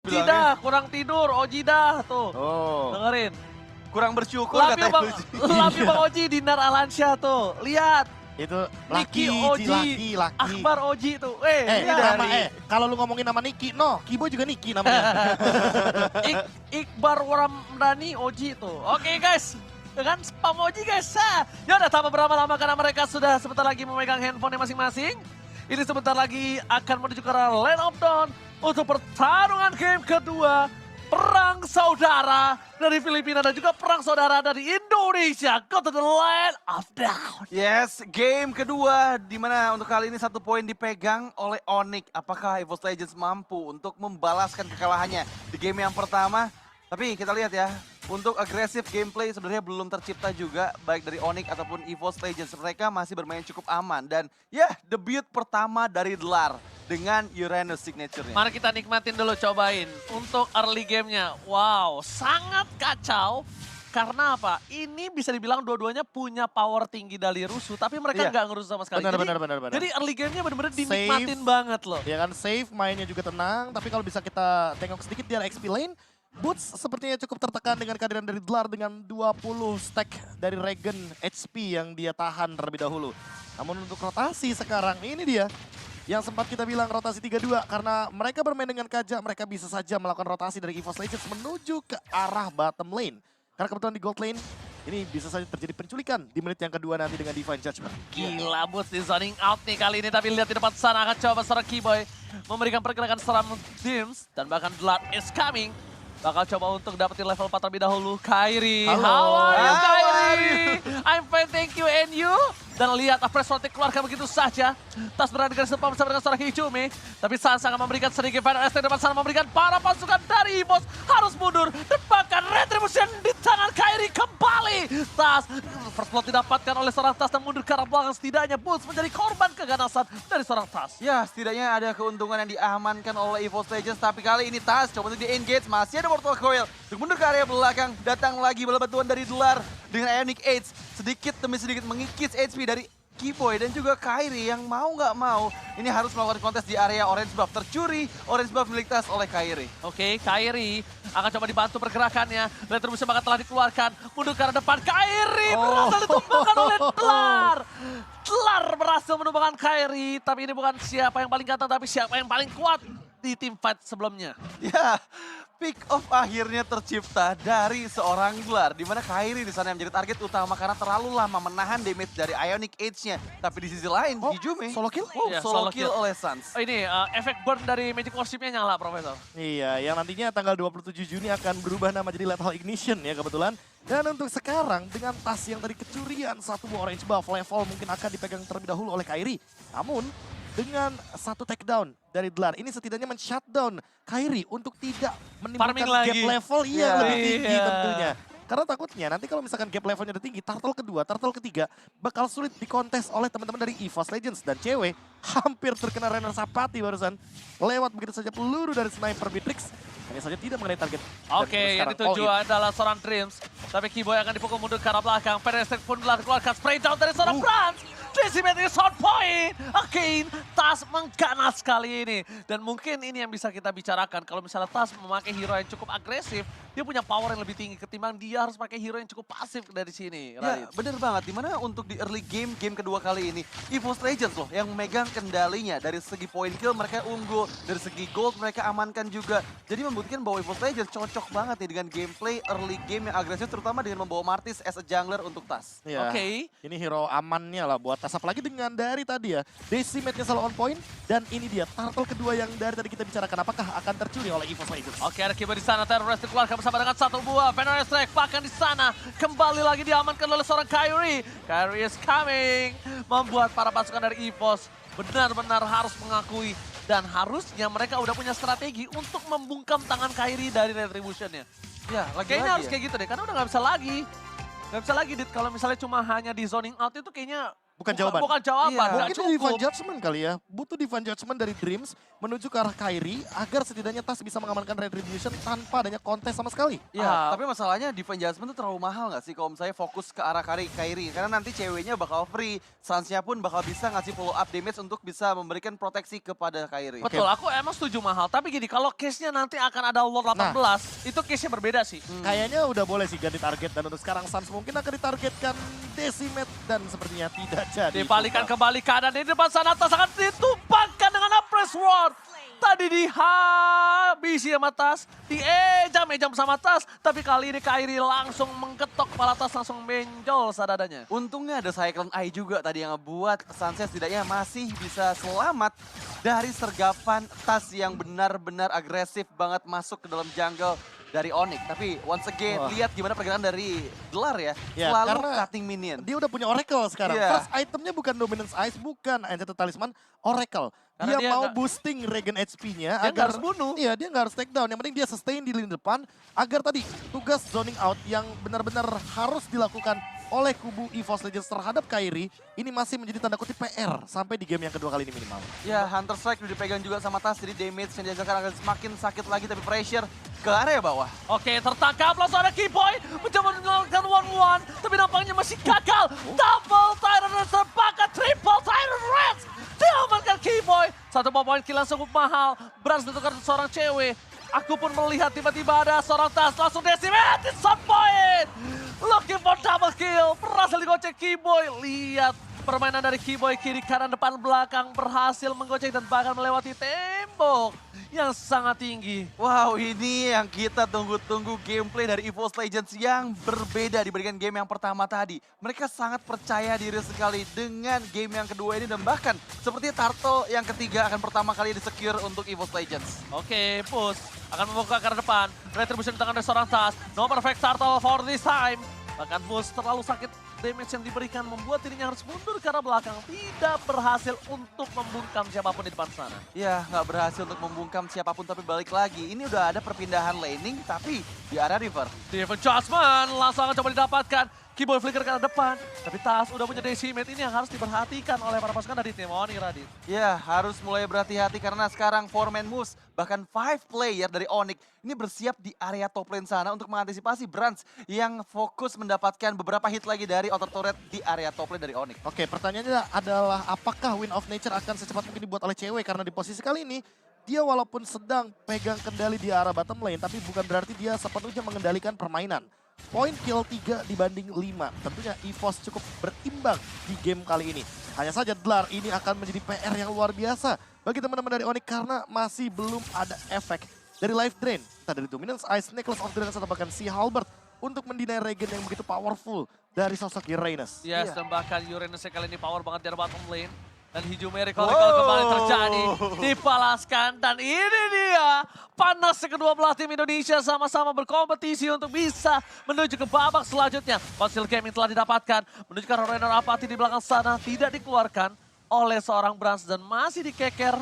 Oji dah, kurang tidur, Oji dah tuh. Oh. Dengerin. Kurang bersyukur Love you katanya. Bang, love you Bang Oji, Dinar Alansyah tuh. Lihat, Itu Niki laki, Oji, laki. Akbar Oji tuh. Eh, lihat. kalau lu ngomongin nama Niki, no, Kibo juga Niki namanya. Iqbar Waramdani Oji tuh. Oke guys, dengan spam Oji guys. Ya udah tambah berapa lama karena mereka sudah sebentar lagi memegang handphone masing-masing. Ini sebentar lagi akan menuju ke arah Land of Dawn untuk pertarungan game kedua. Perang saudara dari Filipina dan juga perang saudara dari Indonesia. Go to the Land of Dawn. Yes, game kedua di mana untuk kali ini 1 poin dipegang oleh Onyx. Apakah EVOS Legends mampu untuk membalaskan kekalahannya di game yang pertama? Tapi kita lihat ya, untuk agresif gameplay sebenarnya belum tercipta juga baik dari Onyx ataupun EVOS Legends. Mereka masih bermain cukup aman dan ya debut pertama dari Dlar dengan Uranus signature-nya. Mari kita nikmatin dulu, cobain untuk early game-nya. Wow, sangat kacau. Karena apa? Ini bisa dibilang dua-duanya punya power tinggi dari Rusuh, tapi mereka Iya. nggak ngerusuh sama sekali. Benar. Jadi early game-nya bener-bener dinikmatin banget loh. Ya kan, safe, mainnya juga tenang. Tapi kalau bisa kita tengok sedikit di area XP lane, Boots sepertinya cukup tertekan dengan kehadiran dari Dlar dengan 20 stack dari Regen HP yang dia tahan terlebih dahulu. Namun untuk rotasi sekarang, ini dia. Yang sempat kita bilang rotasi 3-2 karena mereka bermain dengan Kaja, mereka bisa saja melakukan rotasi dari EVOS Legends menuju ke arah bottom lane. Karena kebetulan di gold lane, ini bisa saja terjadi penculikan di menit yang kedua nanti dengan Divine Judgment. Gila, Boots di zoning out nih kali ini, tapi lihat di depan sana akan coba seorang Keyboy memberikan pergerakan seram Dims dan bahkan Blood is coming. Bakal coba untuk dapetin level 4 terlebih dahulu. Kairi, Halo. how are you How Kairi? I'm fine, thank you, and you? Dan lihat Apres Rotic keluarkan begitu saja. Tas berada dengan sepam bersama dengan seorang Hijumi. Tapi Sansa akan memberikan sedikit final ST depan sana, memberikan para pasukan dari EVOS harus mundur. Dan bahkan Retribution di tangan Kairi kembali. Tas, first blood didapatkan oleh seorang Tas dan mundur ke arah belakang. Setidaknya Bulls menjadi korban keganasan dari seorang Tas. Ya, setidaknya ada keuntungan yang diamankan oleh EVOS Legends. Tapi kali ini Tas coba untuk di-engage. Masih ada Mortal Coil. Untuk mundur ke area belakang. Datang lagi bola bantuan dari Dlar dengan Ionic Age. Sedikit demi sedikit mengikis HP dari Keyboy dan juga Kairi yang mau nggak mau. Ini harus melakukan kontes di area orange buff. Tercuri orange buff milik Tas oleh Kairi. Oke, Kairi akan coba dibantu pergerakannya. Retribution bahkan telah dikeluarkan. Mundur ke arah depan. Kairi berhasil ditumbangkan oleh Dlar. Dlar berhasil menumbangkan Kairi. Tapi ini bukan siapa yang paling ganteng, tapi siapa yang paling kuat di tim fight sebelumnya. Ya, pick off akhirnya tercipta dari seorang Dlar. Di mana Kairi di sana yang menjadi target utama karena terlalu lama menahan damage dari Ionic Age-nya. Tapi di sisi lain, Hijumi solo kill? Iya, solo solo kill kill. oleh Suns. Oh, ini efek burn dari Magic Worship-nya nyala, Profesor. Iya, yang nantinya tanggal 27 Juni akan berubah nama jadi Lethal Ignition ya kebetulan. Dan untuk sekarang dengan Tas yang tadi kecurian satu orange buff level mungkin akan dipegang terlebih dahulu oleh Kairi. Namun dengan satu takedown dari Dlar, ini setidaknya men-shutdown Kairi untuk tidak menimbulkan Farming gap lagi. level Iya. lebih tinggi Iya. tentunya. Karena takutnya nanti kalau misalkan gap levelnya udah tinggi, turtle kedua, turtle ketiga bakal sulit dikontes oleh teman-teman dari EVOS Legends. Dan cewek hampir terkena Renner Sapati barusan. Lewat begitu saja peluru dari sniper Beatrix. Hanya saja tidak mengenai target. Dan Oke, yang sekarang dituju all in. adalah seorang Dreams. Tapi Keyboy akan dipukul mundur ke arah belakang. Pedestrian pun telah dikeluarkan spray down dari seorang Franz. Decimate is on point. Again, Tas mengganas kali ini. Dan mungkin ini yang bisa kita bicarakan. Kalau misalnya Tas memakai hero yang cukup agresif, dia punya power yang lebih tinggi ketimbang dia harus pakai hero yang cukup pasif dari sini. Ya, Radit. bener banget. Dimana untuk di early game, game kedua kali ini, EVOS Legends loh yang memegang kendalinya. Dari segi point kill mereka unggul, dari segi gold mereka amankan juga. Jadi membuktikan bahwa EVOS Legends cocok banget nih dengan gameplay early game yang agresif, terutama dengan membawa Martis as a jungler untuk Tas. Iya. Oke. Ini hero amannya lah buat Tas. Apalagi dengan dari tadi ya. Decimate-nya selalu on point. Dan ini dia turtle kedua yang dari tadi kita bicarakan. Apakah akan tercuri oleh EVOS Legends? Oke, ada Keyboy di sana. Terrorist dikeluarkan bersama dengan satu buah Venom Strike. Bahkan di sana kembali lagi diamankan oleh seorang Kairi. Kairi is coming. Membuat para pasukan dari EVOS benar-benar harus mengakui. Dan harusnya mereka udah punya strategi untuk membungkam tangan Kairi dari Retribution-nya. Ya, Kayaknya harus kayak gitu deh, karena udah nggak bisa lagi. Nggak bisa lagi, Dit. Kalau misalnya cuma hanya di zoning out itu kayaknya Bukan jawaban. Bukan jawaban, Iya. nggak Mungkin cukup. divine judgment kali ya. Butuh divine judgment dari Dreams menuju ke arah Kairi agar setidaknya Tas bisa mengamankan Retribution tanpa adanya kontes sama sekali. Iya, Ah. tapi masalahnya Divine Judgment tuh terlalu mahal nggak sih kalau misalnya fokus ke arah Kairi? Karena nanti ceweknya bakal free, Suns-nya pun bakal bisa ngasih follow up damage untuk bisa memberikan proteksi kepada Kairi. Betul, aku emang setuju mahal. Tapi gini, kalau case-nya nanti akan ada Lord 18, itu case-nya berbeda sih. Kayaknya udah boleh sih ganti target dan untuk sekarang Suns mungkin akan ditargetkan Decimate dan sepertinya tidak jadi. Dibalikan Bukan. kembali kanan di depan sana, Tas akan ditumpahkan dengan Appress Ward. Tadi dihabisi sama Tas, diejam-ejam sama Tas, tapi kali ini Kairi langsung mengketok kepala Tas, langsung menjol sadadanya. Untungnya ada Cyclone Eye juga tadi yang ngebuat Suns setidaknya masih bisa selamat dari sergapan Tas yang benar-benar agresif banget masuk ke dalam jungle dari Onyx. Tapi once again, Wah. lihat gimana pergerakan dari Delar ya. Ya, Selalu karena cutting minion. Dia udah punya Oracle sekarang. Iya. First itemnya bukan Dominance Ice, bukan Enchanted Talisman, Oracle. Karena Dia dia mau nggak- boosting Regen HP-nya Dia nggak agar harus bunuh. Iya, dia nggak harus take down. Yang penting dia sustain di lini depan agar tadi tugas zoning out yang benar-benar harus dilakukan oleh kubu EVOS Legends terhadap Kairi ini masih menjadi tanda kutip PR sampai di game yang kedua kali ini minimal. Ya, Hunter Strike udah dipegang juga sama Tas, jadi damage yang dihasilkan akan semakin sakit lagi, tapi pressure ke area bawah. Oke, tertangkap langsung ada Keyboy mencoba melakukan 1-1, tapi nampaknya masih gagal. Double Tyrant Reds terbakar, triple Tyrant Reds diamankan Keyboy. Satu poin kill yang cukup mahal, berhasil ditukar seorang cewek. Aku pun melihat tiba-tiba ada seorang Tas langsung decimate, it's on point. Looking for double kill, berhasil digocek Keyboy. Lihat permainan dari Keyboy kiri kanan depan belakang berhasil menggocek dan bahkan melewati tembok yang sangat tinggi. Wow, ini yang kita tunggu-tunggu gameplay dari EVOS Legends yang berbeda dibandingkan game yang pertama tadi. Mereka sangat percaya diri sekali dengan game yang kedua ini dan bahkan seperti Turtle yang ketiga akan pertama kali di-secure untuk EVOS Legends. Oke, push akan membuka ke arah depan. Retribution di tangan dari seorang Tas. No perfect turtle for this time. Bahkan push terlalu sakit, damage yang diberikan membuat dirinya harus mundur ke arah belakang. Tidak berhasil untuk membungkam siapapun di depan sana. Ya, nggak berhasil untuk membungkam siapapun tapi balik lagi. Ini udah ada perpindahan laning tapi di area river. Divine Judgment langsung akan coba didapatkan. Keyboy flicker ke arah depan. Tapi Tas udah punya decimate, ini yang harus diperhatikan oleh para pasukan dari tim Onyx, Radit. Ya, harus mulai berhati-hati karena sekarang 4-man moves, bahkan 5 player dari Onyx ini bersiap di area top lane sana untuk mengantisipasi Brans yang fokus mendapatkan beberapa hit lagi dari outer turret di area top lane dari Onyx. Oke, pertanyaannya adalah apakah Wind of Nature akan secepat mungkin dibuat oleh cewek karena di posisi kali ini dia walaupun sedang pegang kendali di arah bottom lane tapi bukan berarti dia sepenuhnya mengendalikan permainan. Poin kill 3 dibanding 5. Tentunya EVOS cukup berimbang di game kali ini. Hanya saja Delar ini akan menjadi PR yang luar biasa bagi teman-teman dari Onyx karena masih belum ada efek dari life drain. Entah dari Dominance Ice, Necklace of Drain, atau bahkan Sea Halberd untuk mendinai Regen yang begitu powerful dari sosok Uranus. Yes, Iya. dan bahkan Uranus kali ini power banget di arah bottom lane. Dan Hijau Miracle kembali terjadi, dipalaskan. Dan ini dia, panas kedua belah tim Indonesia sama-sama berkompetisi untuk bisa menuju ke babak selanjutnya. Konsil Gaming telah didapatkan, menuju ke arah Renner Apathy di belakang sana, tidak dikeluarkan oleh seorang Brans dan masih dikeker.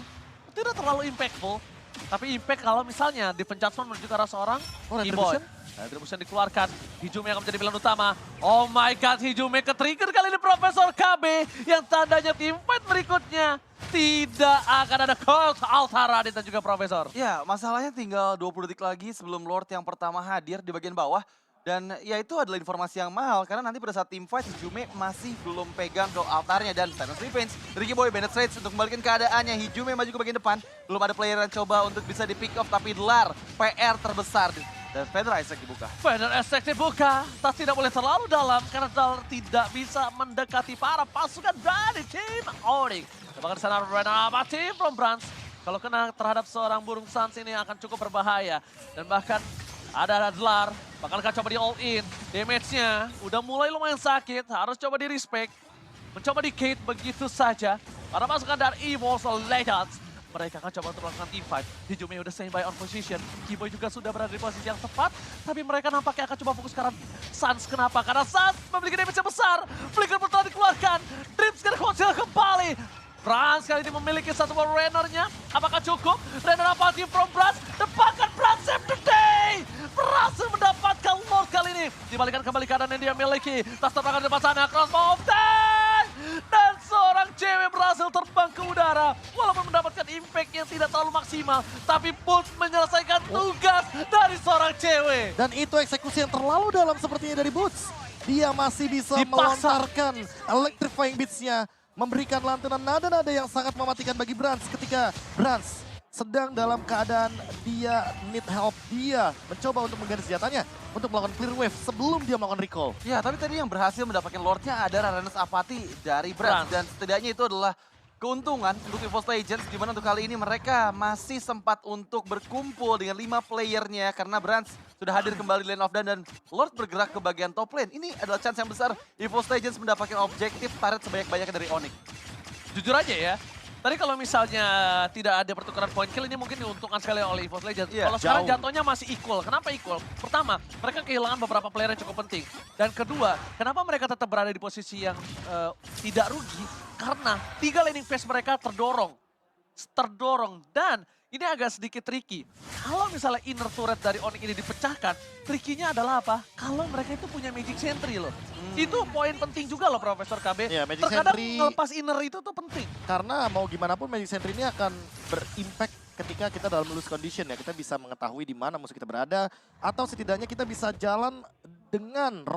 Tidak terlalu impactful, tapi impact kalau misalnya Divine Judgment menuju ke arah seorang Oh, Keyboy. Retribution dikeluarkan, Hijume akan menjadi pilihan utama. Oh my god, Hijume ke-trigger kali ini Profesor KB yang tandanya teamfight berikutnya. Tidak akan ada Colt, Altara dan juga Profesor. Ya, masalahnya tinggal 20 detik lagi sebelum Lord yang pertama hadir di bagian bawah. Dan ya itu adalah informasi yang mahal karena nanti pada saat team fight Hijume masih belum pegang ke altarnya dan Silence Revenge. Ricky Boy Bennett Rage untuk kembalikan keadaannya. Hijume maju ke bagian depan. Belum ada player yang coba untuk bisa di pick off tapi Delar PR terbesar. Dan Fedra Isaac dibuka. Feather Attack dibuka, tas tidak boleh terlalu dalam karena Delar tidak bisa mendekati para pasukan dari tim Onyx. Bahkan sana Renner Apathy from Brans. Kalau kena terhadap seorang burung Suns ini akan cukup berbahaya. Dan bahkan ada Delar, bakalkah coba di all in. Damage-nya udah mulai lumayan sakit, harus coba di respect. Mencoba di Kate begitu saja. Para pasukan dari EVOS Legends. Mereka akan coba untuk melakukan teamfight. Hijume udah standby on position. Keyboy juga sudah berada di posisi yang tepat. Tapi mereka nampaknya akan coba fokus ke arah Suns. Kenapa? Karena Suns memiliki damage yang besar. Flicker pun telah dikeluarkan. Dreams sekarang konsil kembali. Brans kali ini memiliki satu buah Renner-nya. Apakah cukup? Renner Apathy from Brans. Dapatkan Brans save the day. Berhasil mendapatkan Lord kali ini. Dibalikan kembali keadaan yang dia miliki. Tas terbakar di depan sana. Crossbow of Death. Dan Kara walaupun mendapatkan impact yang tidak terlalu maksimal, tapi Boots menyelesaikan tugas dari seorang cewek. Dan itu eksekusi yang terlalu dalam sepertinya dari Boots. Dia masih bisa Dipaksa. melontarkan electrifying beats-nya, memberikan lantunan nada-nada yang sangat mematikan bagi Brans ketika Brans sedang dalam keadaan dia need help. Dia mencoba untuk mengganti senjatanya untuk melakukan clear wave sebelum dia melakukan recall. Ya, tapi tadi yang berhasil mendapatkan Lordnya ada Raranas Apathy dari Brans. Brans. Dan setidaknya itu adalah keuntungan untuk EVOS Legends, di mana untuk kali ini mereka masih sempat untuk berkumpul dengan 5 playernya karena Brans sudah hadir kembali di lane of Dan dan Lord bergerak ke bagian top lane. Ini adalah chance yang besar EVOS Legends mendapatkan objektif turret sebanyak-banyaknya dari Onyx. Jujur aja ya, tadi kalau misalnya tidak ada pertukaran point kill ini mungkin diuntungkan sekali oleh EVOS Legends. Iya, Kalau sekarang jauh. jatuhnya masih equal. Kenapa equal? Pertama, mereka kehilangan beberapa player yang cukup penting. Dan kedua, kenapa mereka tetap berada di posisi yang tidak rugi? Karena 3 laning phase mereka terdorong. Dan ini agak sedikit tricky. Kalau misalnya inner turret dari Onyx ini dipecahkan, tricky-nya adalah apa? Kalau mereka itu punya Magic Sentry loh. Itu poin penting juga loh Profesor KB. Ya, Magic Terkadang Sentry- ngelepas inner itu tuh penting. Karena mau gimana pun Magic Sentry ini akan berimpact ketika kita dalam loose condition ya. Kita bisa mengetahui di mana musuh kita berada. Atau setidaknya kita bisa jalan dengan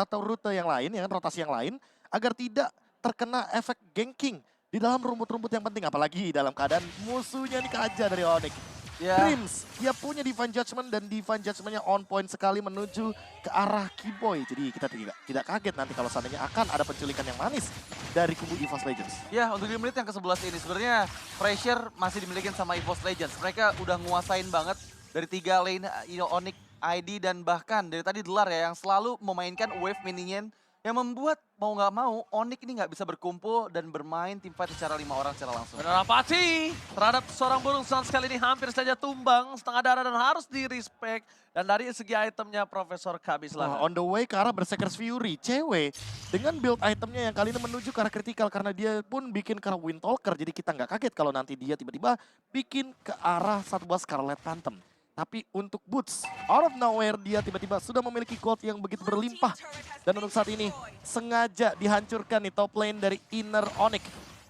rute yang lain, ya kan, rotasi yang lain. Agar tidak terkena efek ganking di dalam rumput-rumput yang penting. Apalagi dalam keadaan musuhnya ini kaja dari Onyx. Ya. Dreams, dia punya Divine Judgment dan Divine Judgment-nya on point sekali menuju ke arah Keyboy. Jadi kita tidak kaget nanti kalau seandainya akan ada penculikan yang manis dari kubu EVOS Legends. Ya, untuk di menit yang ke-11 ini sebenarnya pressure masih dimiliki sama EVOS Legends. Mereka udah nguasain banget dari 3 lane Onyx, ID, dan bahkan dari tadi Delar ya yang selalu memainkan wave minion yang membuat mau nggak mau Onyx ini nggak bisa berkumpul dan bermain teamfight secara 5 orang secara langsung. Benar Apathy terhadap seorang burung sang sekali ini hampir saja tumbang setengah darah dan harus di-respect. Dan dari segi itemnya Profesor KB Wah, silahkan. on the way ke arah Berserker's Fury. Cewek dengan build itemnya yang kali ini menuju ke arah kritikal karena dia pun bikin ke arah Windtalker. Jadi kita nggak kaget kalau nanti dia tiba-tiba bikin ke arah satu buah Scarlet Phantom. Tapi untuk Boots, out of nowhere dia tiba-tiba sudah memiliki gold yang begitu berlimpah. Dan untuk saat ini sengaja dihancurkan nih top lane dari inner Onyx.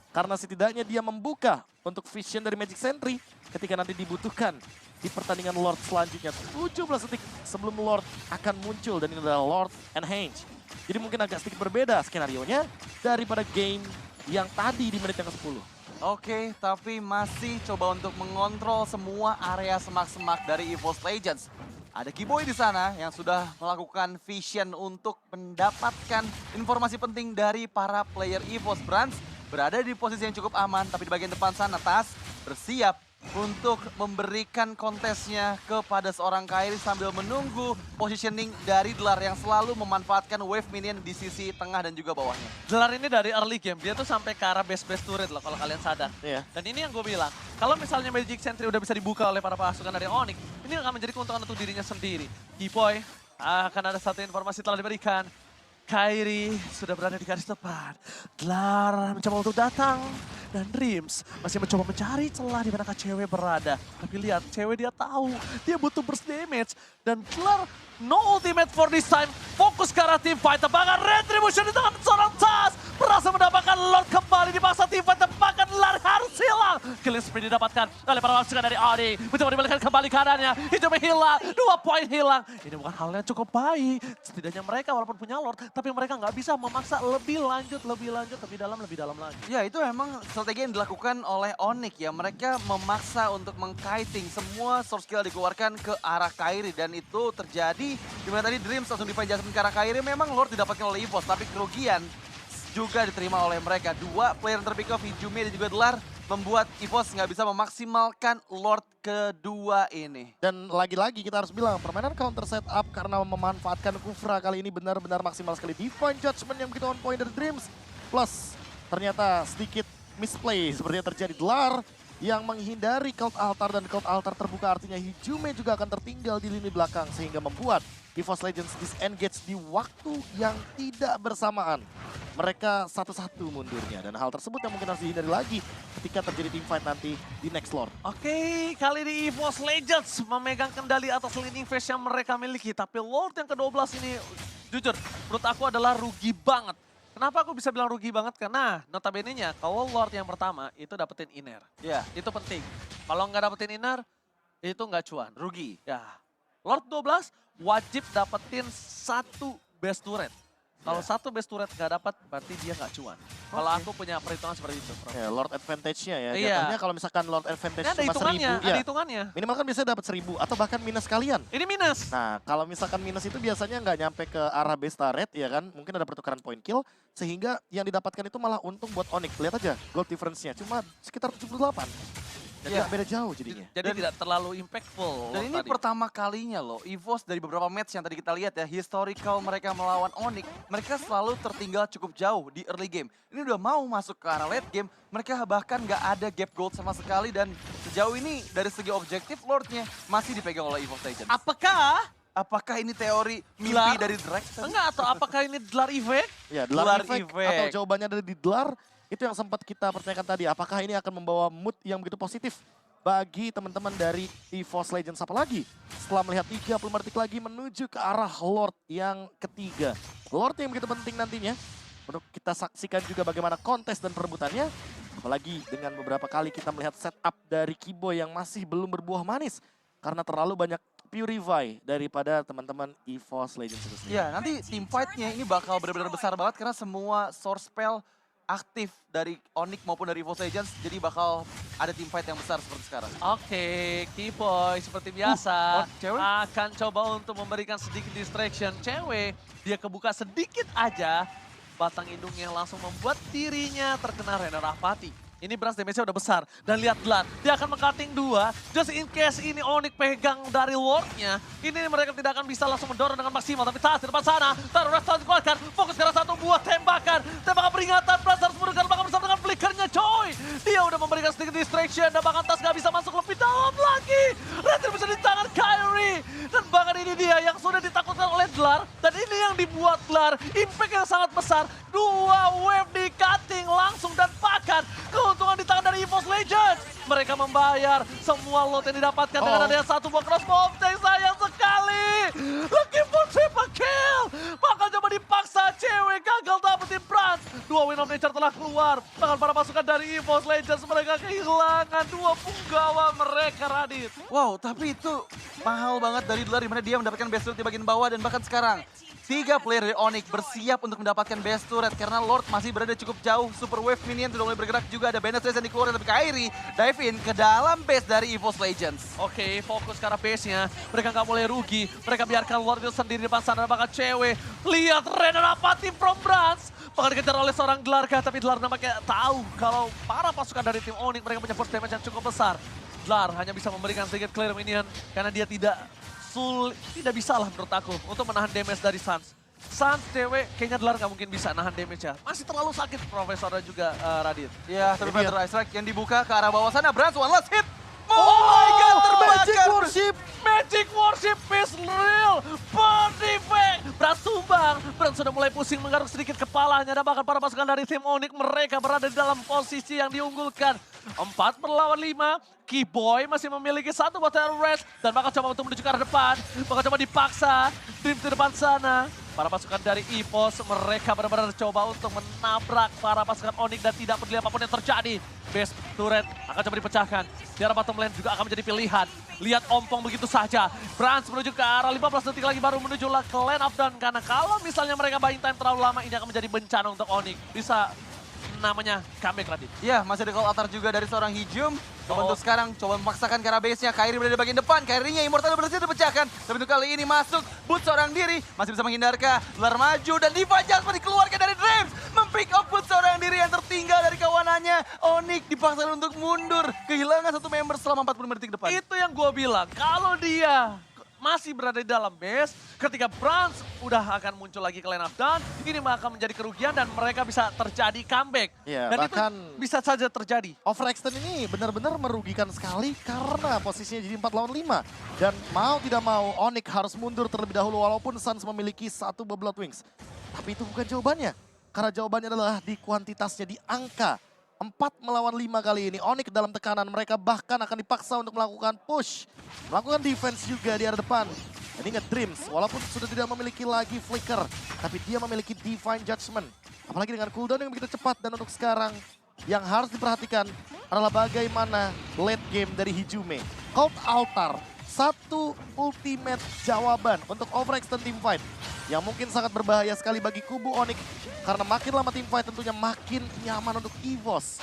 Karena setidaknya dia membuka untuk vision dari Magic Sentry ketika nanti dibutuhkan di pertandingan Lord selanjutnya. 17 detik sebelum Lord akan muncul dan ini adalah Lord and Henge. Jadi mungkin agak sedikit berbeda skenarionya daripada game yang tadi di menit yang ke-10. Oke, tapi masih coba untuk mengontrol semua area semak-semak dari EVOS Legends. Ada Keyboy di sana yang sudah melakukan vision untuk mendapatkan informasi penting dari para player EVOS. Brans berada di posisi yang cukup aman, tapi di bagian depan sana Tas bersiap untuk memberikan kontesnya kepada seorang Kairi sambil menunggu positioning dari Delar yang selalu memanfaatkan wave minion di sisi tengah dan juga bawahnya. Delar ini dari early game, dia tuh sampai ke arah base-base turret loh kalau kalian sadar. Iya. Dan ini yang gue bilang, kalau misalnya Magic Sentry udah bisa dibuka oleh para pasukan dari Onyx, ini akan menjadi keuntungan untuk dirinya sendiri. Keyboy, akan ada satu informasi telah diberikan. Kairi sudah berada di garis depan. Delar mencoba untuk datang. Dan Dreams masih mencoba mencari celah di manakah cewek berada. Tapi lihat, cewek dia tahu dia butuh burst damage. Dan Delar no ultimate for this time. Fokus ke arah team fight. Tebakan Retribution di tangan seorang Tas. Berhasil mendapatkan Lord kembali dipaksa tim fight. Tebakan Delar harus hilang. Killing spree didapatkan oleh para pasukan dari Onyx. Mencoba dibalikan kembali keadaannya. Hijaunya hilang. 2 poin hilang. Ini bukan hal yang cukup baik. Setidaknya mereka walaupun punya Lord, tapi mereka nggak bisa memaksa lebih lanjut, lebih dalam lagi. Ya, itu memang strategi yang dilakukan oleh Onyx ya. Mereka memaksa untuk mengkiting semua source skill dikeluarkan ke arah Kairi. Dan itu terjadi di mana tadi Dreams langsung Divine Judgment ke arah Kairi. Memang Lord didapatkan oleh EVOS, tapi kerugian juga diterima oleh mereka. 2 player terpick off, Hijume dan juga Delar, membuat EVOS nggak bisa memaksimalkan Lord kedua ini. Dan lagi-lagi kita harus bilang permainan counter setup karena memanfaatkan Kufra kali ini benar-benar maksimal sekali. Divine Judgment yang begitu on point dari Dreams. Plus ternyata sedikit misplay seperti yang terjadi. Delar yang menghindari Cult Altar dan Cult Altar terbuka artinya Hijume juga akan tertinggal di lini belakang sehingga membuat EVOS Legends disengage di waktu yang tidak bersamaan. Mereka satu-satu mundurnya dan hal tersebut yang mungkin harus dihindari lagi ketika terjadi team fight nanti di next Lord. Oke, kali ini EVOS Legends memegang kendali atas leading phase yang mereka miliki. Tapi Lord yang ke-12 ini, jujur, menurut aku adalah rugi banget. Kenapa aku bisa bilang rugi banget? Karena notabene-nya kalau Lord yang pertama itu dapetin inner. Ya, Itu penting. Kalau nggak dapetin inner, itu nggak cuan. rugi. Ya, Lord 12 wajib dapetin satu best turret. Kalau Ya. satu best turret nggak dapat, berarti dia nggak cuan. Kalau aku punya perhitungan seperti itu. Prof. Ya, Lord Advantage-nya ya. Iya. Jatuhnya kalau misalkan Lord Advantage Ini ada cuma hitungannya, 1000, ada ya. hitungannya. Minimal kan biasanya dapat 1000 atau bahkan minus kalian. Ini minus. Nah, kalau misalkan minus itu biasanya nggak nyampe ke arah base turret ya kan. Mungkin ada pertukaran point kill. Sehingga yang didapatkan itu malah untung buat Onyx. Lihat aja gold difference-nya. Cuma sekitar 78. Jadi Iya. nggak beda jauh jadinya. Jadi tidak terlalu impactful. Dan Lord ini tadi. pertama kalinya loh, EVOS dari beberapa match yang tadi kita lihat ya, historical mereka melawan Onyx, mereka selalu tertinggal cukup jauh di early game. Ini udah mau masuk ke arah late game, mereka bahkan nggak ada gap gold sama sekali dan sejauh ini dari segi objektif Lordnya masih dipegang oleh EVOS Legends. Apakah ini teori mimpi Gelar? dari Drax? Enggak, atau apakah ini gelar event? Ya, Gelar Dlar effect atau effect. jawabannya dari di Dlar, itu yang sempat kita pertanyakan tadi. Apakah ini akan membawa mood yang begitu positif bagi teman-teman dari EVOS Legends, apalagi setelah melihat 35 detik lagi menuju ke arah Lord yang ketiga. Lord yang begitu penting nantinya untuk kita saksikan juga bagaimana kontes dan perebutannya. Apalagi dengan beberapa kali kita melihat setup dari Kibo yang masih belum berbuah manis karena terlalu banyak Purify daripada teman-teman EVOS Legends itu sendiri. Ya, nanti team fight-nya ini bakal benar-benar besar banget karena semua source spell aktif dari Onyx maupun dari EVOS Legends, jadi bakal ada team fight yang besar seperti sekarang. Oke, Keyboy seperti biasa cewek? akan coba untuk memberikan sedikit distraction. Cewek, dia kebuka sedikit aja, batang hidungnya langsung membuat dirinya terkena Renner Apati. Ini Brans damage-nya udah besar. Dan lihat Blood, dia akan meng-cutting 2. Just in case ini Onyx pegang dari Lord-nya, ini mereka tidak akan bisa langsung mendorong dengan maksimal. Tapi tas di depan sana, taruh restart dikeluarkan. Fokus ke arah satu buah tembakan. Tembakan peringatan, Brans harus mundur bahkan bersama dengan flickernya coy. Dia udah memberikan sedikit distraction dan bahkan tas gak bisa masuk lebih dalam lagi. Retir bisa di tangan Kyrie. Dan bahkan ini dia yang sudah ditakutkan oleh Dlar. Dan ini yang dibuat Dlar. Impact yang sangat besar. 2 wave di cutting langsung dan bahkan keuntungan di tangan dari EVOS Legends. Mereka membayar semua lot yang didapatkan dengan adanya satu buah crossbow. Sayang sekali. Lagi for triple kill. Maka coba dipaksa cewek gagal dapetin Brans. 2 win of nature telah keluar. Bahkan para pasukan dari EVOS Legends mereka kehilangan 2 punggawa mereka, Radit. Wow, tapi itu mahal banget dari Dlar, di mana dia mendapatkan best turret di bagian bawah dan bahkan sekarang 3 player dari Onyx bersiap untuk mendapatkan best turret karena Lord masih berada cukup jauh. Super Wave minion sudah mulai bergerak juga, ada Bandit Race yang dikeluarkan, tapi Kyrie dive in ke dalam base dari EVOS Legends. Oke, fokus ke arah base-nya. Mereka nggak boleh rugi. Mereka biarkan Lord itu sendiri di depan sana. Bahkan cewek. Lihat Renner Apati from Brans. Bahkan dikejar oleh seorang Dlarkah. Tapi Dlar nampaknya tahu kalau para pasukan dari tim Onyx mereka punya force damage yang cukup besar. Dlar hanya bisa memberikan sedikit clear minion. Karena dia tidak bisa lah menurut aku untuk menahan damage dari Suns. Suns cewek kayaknya Dlar nggak mungkin bisa nahan damage ya. Masih terlalu sakit Profesor dan juga Radit. Ya, tapi Ini dia. Panther Ice Strike yang dibuka ke arah bawah sana. Brans one last hit. Oh my god, Magic terbakar. Worship! Magic Worship is real! Perfect! Brans tumbang. Brans sudah mulai pusing menggaruk sedikit kepalanya. Dan bahkan para pasukan dari tim Onyx mereka berada di dalam posisi yang diunggulkan. 4 berlawan 5. Keyboy masih memiliki satu buat rest. Dan bakal coba untuk menuju ke arah depan. Bakal coba dipaksa. Dream di depan sana. Para pasukan dari EVOS mereka benar-benar coba untuk menabrak para pasukan Onyx dan tidak peduli apapun yang terjadi. Base turret akan coba dipecahkan. Di arah bottom lane juga akan menjadi pilihan. Lihat ompong begitu saja. Brans menuju ke arah 15 detik lagi baru menuju ke lane up down. Karena kalau misalnya mereka buying time terlalu lama ini akan menjadi bencana untuk Onyx. Bisa namanya comeback Radit. Ya, masih ada call altar juga dari seorang Hijum. Coba untuk sekarang, coba memaksakan ke arah base-nya. Kyrie berada di bagian depan. Kyrie-nya Immortal berhasil dipecahkan. Tapi untuk kali ini masuk. Boot seorang diri. Masih bisa menghindarkah? Dlar maju dan Diva Jasper dikeluarkan dari Dreams. Mempick up Boot seorang diri yang tertinggal dari kawanannya. Onyx dipaksa untuk mundur. Kehilangan satu member selama 45 detik depan. Itu yang gue bilang. Kalau dia masih berada di dalam base, ketika Brans udah akan muncul lagi ke line up down, ini akan menjadi kerugian dan mereka bisa terjadi comeback. Ya, Dan bahkan itu bisa saja terjadi. overextend ini benar-benar merugikan sekali karena posisinya jadi 4 lawan 5. Dan mau tidak mau Onyx harus mundur terlebih dahulu walaupun Suns memiliki satu Blood Wings. Tapi itu bukan jawabannya. Karena jawabannya adalah di kuantitasnya, di angka. 4 melawan 5 kali ini. Onyx dalam tekanan, mereka bahkan akan dipaksa untuk melakukan push. Melakukan defense juga di arah depan. Dan ingat Dreams, walaupun sudah tidak memiliki lagi Flicker. Tapi dia memiliki Divine Judgment. Apalagi dengan cooldown yang begitu cepat. Dan untuk sekarang yang harus diperhatikan adalah bagaimana late game dari Hijume. Cold Altar, satu ultimate jawaban untuk overextend teamfight. Yang mungkin sangat berbahaya sekali bagi kubu Onyx. Karena makin lama teamfight tentunya makin nyaman untuk EVOS.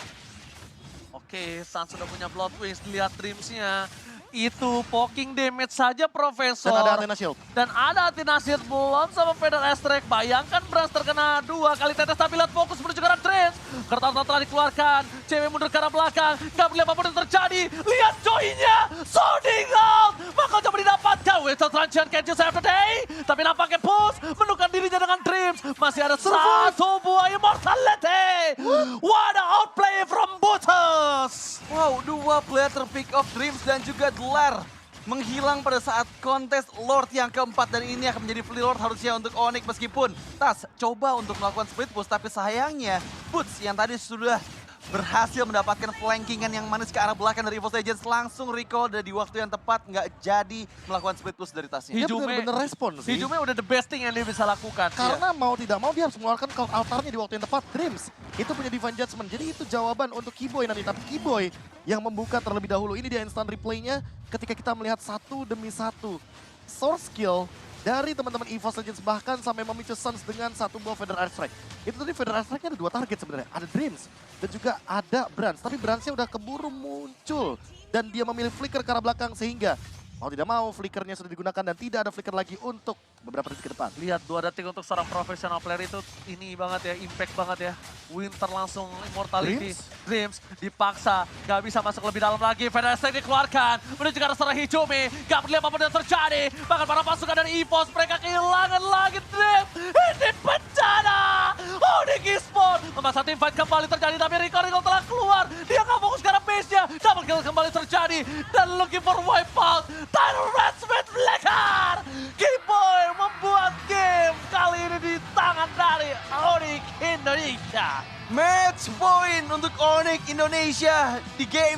Oke, Sun sudah punya Blood Wings, lihat Dreams-nya. Itu poking damage saja Profesor. Dan ada Athena Shield. Dan ada Athena Shield belum sama Feather Astrek. Bayangkan Brans terkena 2 kali tetes tapi lihat fokus menuju ke arah Dreams. Kertas telah dikeluarkan. Cewek mundur ke arah belakang. Gak boleh apapun yang terjadi. Lihat Joy-nya. Sounding out. Maka coba didapatkan. Whistle Truncheon Kenji save the day. Tapi nampaknya push. Menukar dirinya dengan Dreams. Masih ada satu buah Immortality. What a outplay from Butters. Wow, 2 player terpick off Dreams dan juga Dlar menghilang pada saat kontes Lord yang keempat. Dan ini akan menjadi free Lord harusnya untuk Onyx meskipun Tas coba untuk melakukan split push. Tapi sayangnya Boots yang tadi sudah berhasil mendapatkan flankingan yang manis ke arah belakang dari EVOS Legends langsung recall dan di waktu yang tepat nggak jadi melakukan split push dari tasnya. Dia Hijume- benar-benar respon sih. Hijume udah the best thing yang dia bisa lakukan. Karena mau tidak mau dia harus mengeluarkan Cold Altarnya di waktu yang tepat. Dreams itu punya Divine Judgment. Jadi itu jawaban untuk Keyboy nanti. Tapi Keyboy yang membuka terlebih dahulu. Ini dia instant replaynya ketika kita melihat satu demi satu source skill dari teman-teman EVOS Legends, bahkan sampai memicu Suns dengan satu buah Feather Airstrike. Itu tadi Feather Airstrike-nya ada 2 target sebenarnya. Ada Dreams dan juga ada Brans. Tapi Brans-nya udah keburu muncul. Dan dia memilih flicker ke arah belakang sehingga mau tidak mau flickernya sudah digunakan dan tidak ada flicker lagi untuk beberapa detik ke depan. Lihat 2 detik untuk seorang profesional player itu ini banget ya, impact banget ya. Winter langsung Immortality. Dreams dipaksa, gak bisa masuk lebih dalam lagi. Feather Astrek dikeluarkan, menuju ke arah seorang Hijume. Gak peduli apapun yang terjadi. Bahkan para pasukan dari EVOS, mereka kehilangan lagi Dreams. Ini bencana! Onyx Esports memasa tim fight kembali terjadi, tapi Rico telah keluar. Dia gak fokus ke arah base-nya. Double kill kembali terjadi. Dan looking for wipeout. Tyler Red Smith Blacker! Keyboy membuat game kali ini di tangan dari Onyx Indonesia. Match point untuk Onyx Indonesia di game